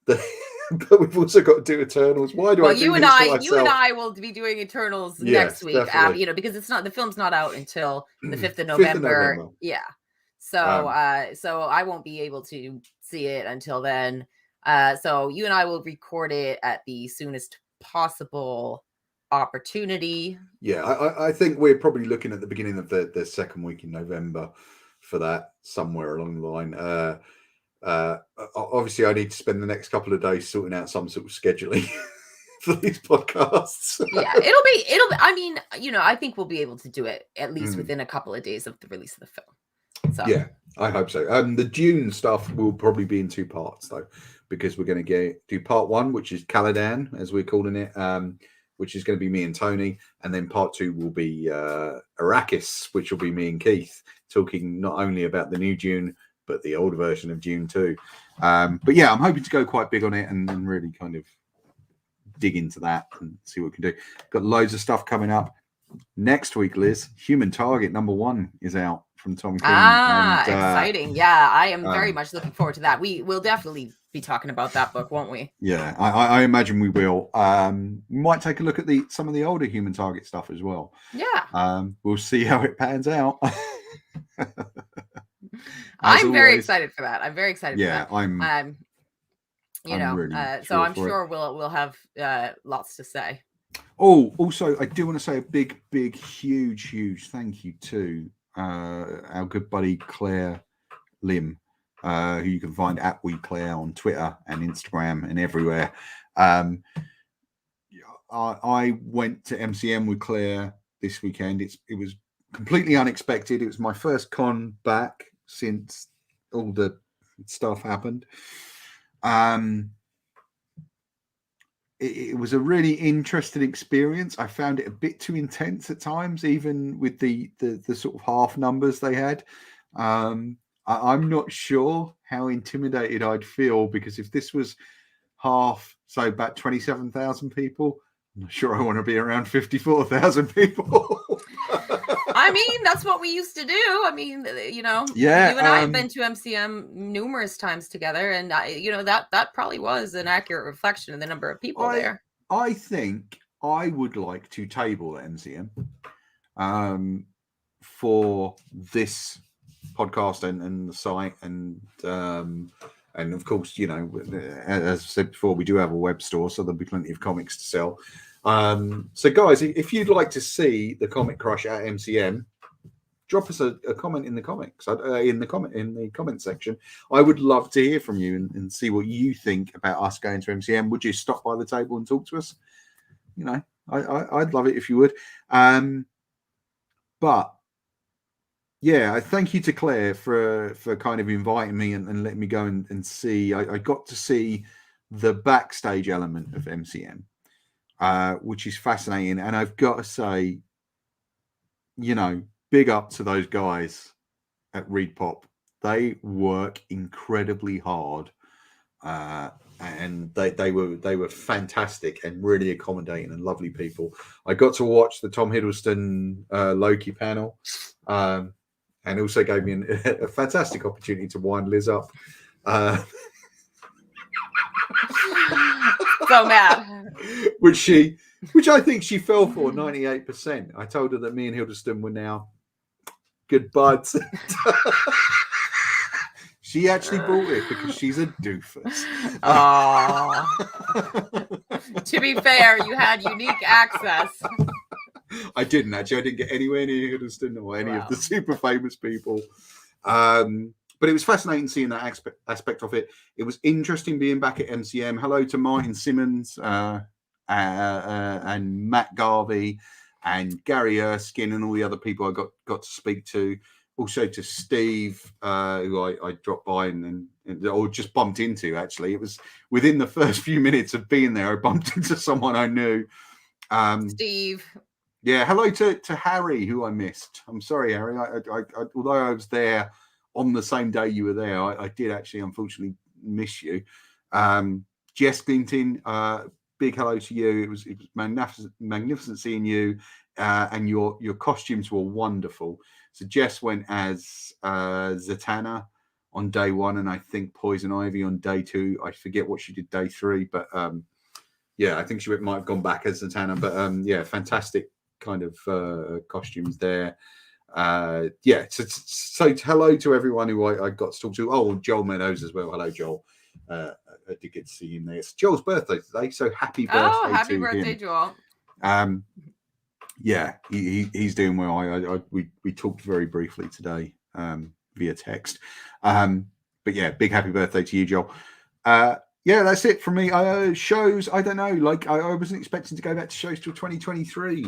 But we've also got to do Eternals. Why do I do you and this to I, myself? you and I will be doing Eternals next week. Because the film's not out until the 5th of November. Yeah. So I won't be able to see it until then. So you and I will record it at the soonest possible opportunity. Yeah, I think we're probably looking at the beginning of the second week in November for that, somewhere along the line. Obviously, I need to spend the next couple of days sorting out some sort of scheduling for these podcasts. Yeah, it'll be. I mean, I think we'll be able to do it at least within a couple of days of the release of the film. So yeah, I hope so. The Dune stuff will probably be in 2 parts though, because we're going to do part 1, which is Caladan, as we're calling it, which is going to be me and Tony, and then part 2 will be Arrakis, which will be me and Keith talking not only about the new Dune but the older version of Dune too. But yeah, I'm hoping to go quite big on it and really kind of dig into that and see what we can do. Got loads of stuff coming up next week, Liz. Human Target #1 is out from Tom King. Exciting. Yeah, I am very much looking forward to that. We will definitely be talking about that book, won't we? Yeah, I imagine we will. We might take a look at some of the older Human Target stuff as well. Yeah. We'll see how it pans out. I'm very excited for that. I'm very excited for that. I'm really so I'm sure we'll have lots to say. Oh, also, I do want to say a big, huge thank you to our good buddy Claire Lim, who you can find at WeClaire on Twitter and Instagram and everywhere. I went to MCM with Claire this weekend. It was completely unexpected. It was my first con back since all the stuff happened. It was a really interesting experience. I found it a bit too intense at times, even with the sort of half numbers they had. I'm not sure how intimidated I'd feel, because if this was half, so about 27,000 people, I'm not sure I want to be around 54,000 people. I mean, that's what we used to do. I mean, yeah, you and I have been to MCM numerous times together, and that probably was an accurate reflection of the number of people there. I think I would like to table at MCM for this podcast and the site, and of course, as I said before, we do have a web store, so there'll be plenty of comics to sell. So guys, if you'd like to see the Comic Crush at MCM, drop us a comment in the comics, in the comment section. I would love to hear from you and see what you think about us going to MCM. Would you stop by the table and talk to us? I'd love it if you would. But yeah, I thank you to Claire for kind of inviting me and letting me go and see. I got to see the backstage element of MCM. Which is fascinating, and I've got to say, big up to those guys at Read Pop. They work incredibly hard, and they were fantastic and really accommodating and lovely people. I got to watch the Tom Hiddleston Loki panel, and also gave me a fantastic opportunity to wind Liz up So mad. which I think she fell for 98%. I told her that me and Hiddleston were now good buds. She actually bought it because she's a doofus. Oh. To be fair, you had unique access. I didn't actually. I didn't get anywhere near Hiddleston or any of the super famous people. But it was fascinating seeing that aspect of it. It was interesting being back at MCM. Hello to Martin Simmons and Matt Garvey and Gary Erskine and all the other people I got to speak to. Also to Steve, who I dropped by or just bumped into, actually. It was within the first few minutes of being there, I bumped into someone I knew. Steve. Yeah, hello to Harry, who I missed. I'm sorry, Harry. I although I was there on the same day you were there, I did actually, unfortunately, miss you. Jess Clinton, big hello to you. It was magnificent seeing you, and your costumes were wonderful. So Jess went as Zatanna on day 1, and I think Poison Ivy on day 2. I forget what she did day 3, but yeah, I think she might have gone back as Zatanna. But yeah, fantastic kind of costumes there. Yeah, so hello to everyone who I got to talk to. Oh, Joel Meadows as well. Hello, Joel. I did get to see him there. It's Joel's birthday today, so happy birthday to him. Oh, happy birthday, Joel. Yeah, he's doing well. We talked very briefly today via text. But yeah, big happy birthday to you, Joel. Yeah, that's it from me. Shows, I don't know. Like I wasn't expecting to go back to shows till 2023.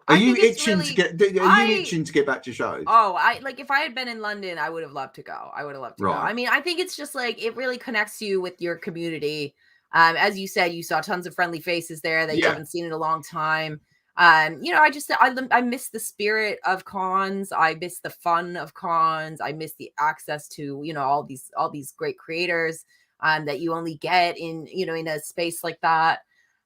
Are you itching to get? Are you itching to get back to shows? Oh, if I had been in London, I would have loved to go. I would have loved to go. I mean, I think it's just like it really connects you with your community. As you said, you saw tons of friendly faces there that you haven't seen in a long time. You know, I miss the spirit of cons. I miss the fun of cons. I miss the access to, you know, all these great creators that you only get in, you know, in a space like that.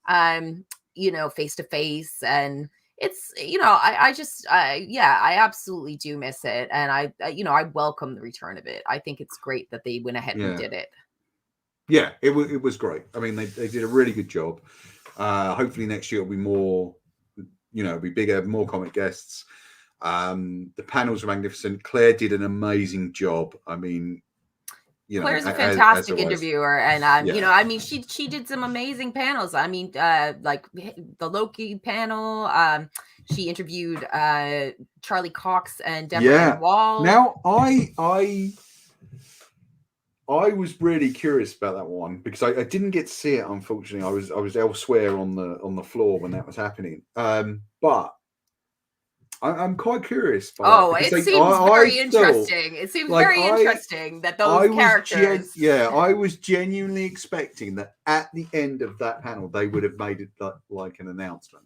You know, face to face. And it's, you know, I absolutely do miss it. And I welcome the return of it. I think it's great that they went ahead and did it. Yeah, it was great. I mean, they did a really good job. Hopefully next year it'll be more, you know, it'll be bigger, more comic guests. The panels were magnificent. Claire did an amazing job. I mean, you know, Claire's a fantastic interviewer, and you know, I mean, she did some amazing panels. I mean, like the Loki panel. She interviewed Charlie Cox and Deborah Wall. Now, I was really curious about that one because I didn't get to see it. Unfortunately, I was elsewhere on the floor when that was happening. But I'm quite curious. It seems very interesting. It seems very interesting that those characters. I was genuinely expecting that at the end of that panel they would have made it like an announcement,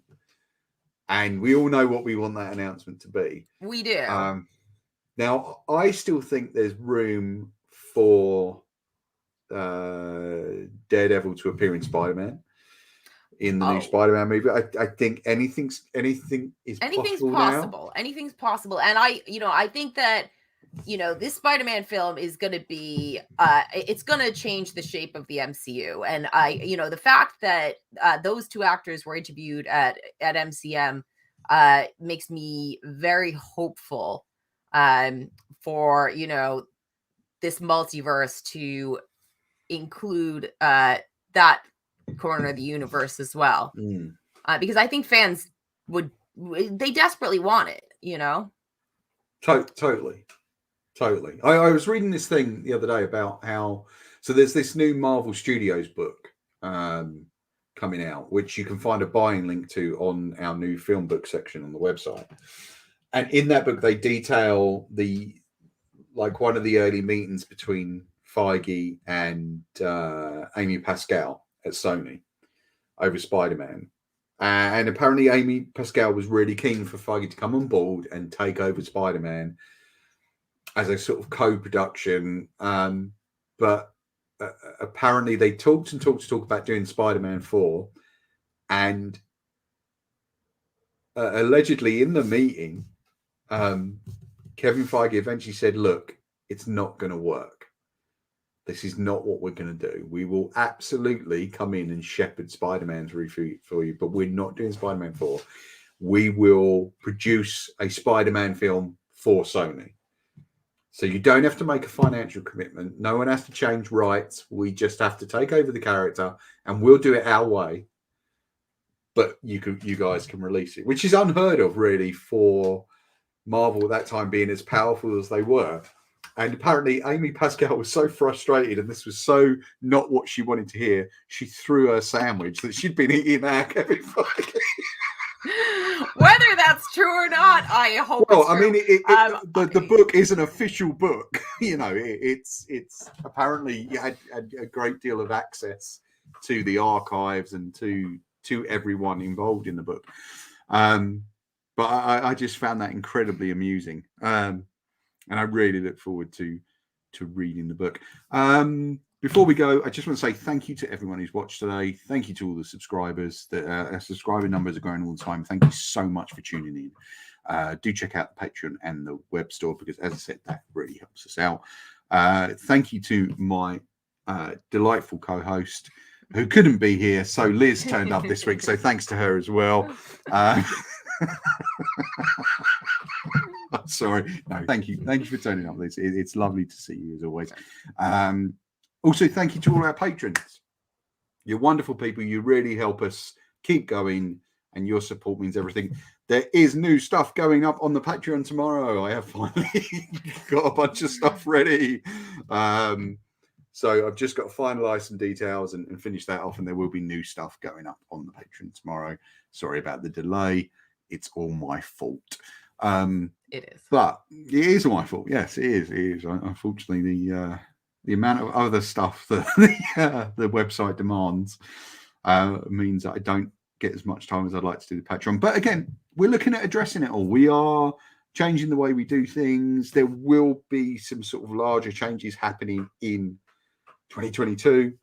and we all know what we want that announcement to be. We do. Now, I still think there's room for Daredevil to appear in Spider-Man. In the new Spider-Man movie, I think anything's possible now. Anything's possible, and I think that, you know, this Spider-Man film is going to be it's going to change the shape of the MCU, and the fact that those two actors were interviewed at MCM makes me very hopeful for, you know, this multiverse to include that corner of the universe as well, because I think fans they desperately want it, you know. Totally. I was reading this thing the other day about how there's this new Marvel Studios book coming out, which you can find a buying link to on our new film book section on the website, and in that book they detail one of the early meetings between Feige and Amy Pascal at Sony over Spider-Man. And apparently Amy Pascal was really keen for Feige to come on board and take over Spider-Man as a sort of co-production. But apparently they talked about doing Spider-Man 4. And allegedly in the meeting, Kevin Feige eventually said, look, it's not going to work. This is not what we're going to do. We will absolutely come in and shepherd Spider-Man 3 for you, but we're not doing Spider-Man 4. We will produce a Spider-Man film for Sony. So you don't have to make a financial commitment. No one has to change rights. We just have to take over the character, and we'll do it our way. But you guys can release it, which is unheard of, really, for Marvel at that time being as powerful as they were. And apparently Amy Pascal was so frustrated, and this was so not what she wanted to hear, she threw her sandwich that she'd been eating our Kevin Feige. Whether that's true or not, I hope. Well, it's I true. mean, the book is an official book. You know, it's apparently you had a great deal of access to the archives and to everyone involved in the book. But I just found that incredibly amusing. And I really look forward to reading the book. Before we go, I just want to say thank you to everyone who's watched today. Thank you to all the subscribers. Our subscriber numbers are growing all the time. Thank you so much for tuning in. Do check out the Patreon and the web store because, as I said, that really helps us out. Thank you to my delightful co-host who couldn't be here. So Liz turned up this week. So thanks to her as well. I'm sorry. No, thank you. Thank you for turning up, Liz. It's lovely to see you as always. Also, thank you to all our patrons. You're wonderful people. You really help us keep going, and your support means everything. There is new stuff going up on the Patreon tomorrow. I have finally got a bunch of stuff ready. So I've just got to finalize some details and finish that off, and there will be new stuff going up on the Patreon tomorrow. Sorry about the delay. It's all my fault. It is. But it is my fault. Yes, it is. It is. Unfortunately, the amount of other stuff that the website demands means that I don't get as much time as I'd like to do the Patreon. But again, we're looking at addressing it all. We are changing the way we do things. There will be some sort of larger changes happening in 2022.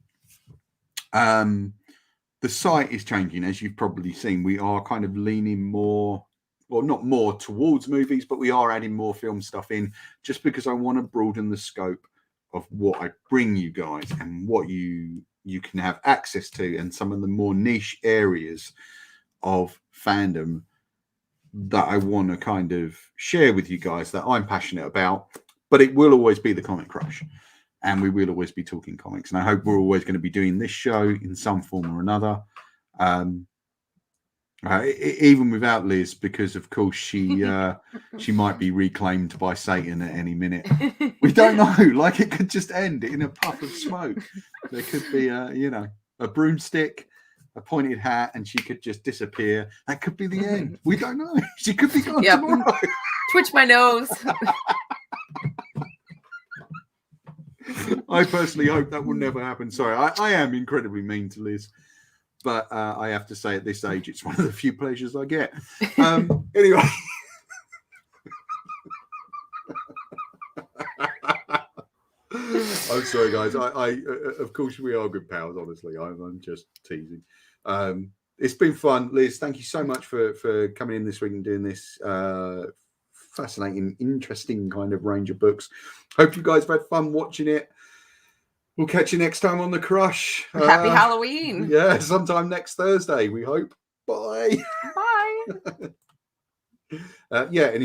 The site is changing, as you've probably seen. We are kind of leaning more, well, not more towards movies, but we are adding more film stuff in just because I want to broaden the scope of what I bring you guys and what you can have access to, and some of the more niche areas of fandom that I want to kind of share with you guys that I'm passionate about. But it will always be the Comic Crush, and we will always be talking comics. And I hope we're always going to be doing this show in some form or another. Even without Liz, because of course she might be reclaimed by Satan at any minute. We don't know. Like, it could just end in a puff of smoke. There could be a broomstick, a pointed hat, and she could just disappear. That could be the end. We don't know. She could be gone tomorrow. Twitch my nose. I personally hope that will never happen. Sorry, I am incredibly mean to Liz. But I have to say, at this age, it's one of the few pleasures I get. Anyway. I'm sorry, guys. I of course, we are good pals, honestly. I'm just teasing. It's been fun. Liz, thank you so much for coming in this week and doing this fascinating, interesting kind of range of books. Hope you guys have had fun watching it. We'll catch you next time on The Crush. Happy Halloween. Yeah, sometime next Thursday, we hope. Bye. Bye. And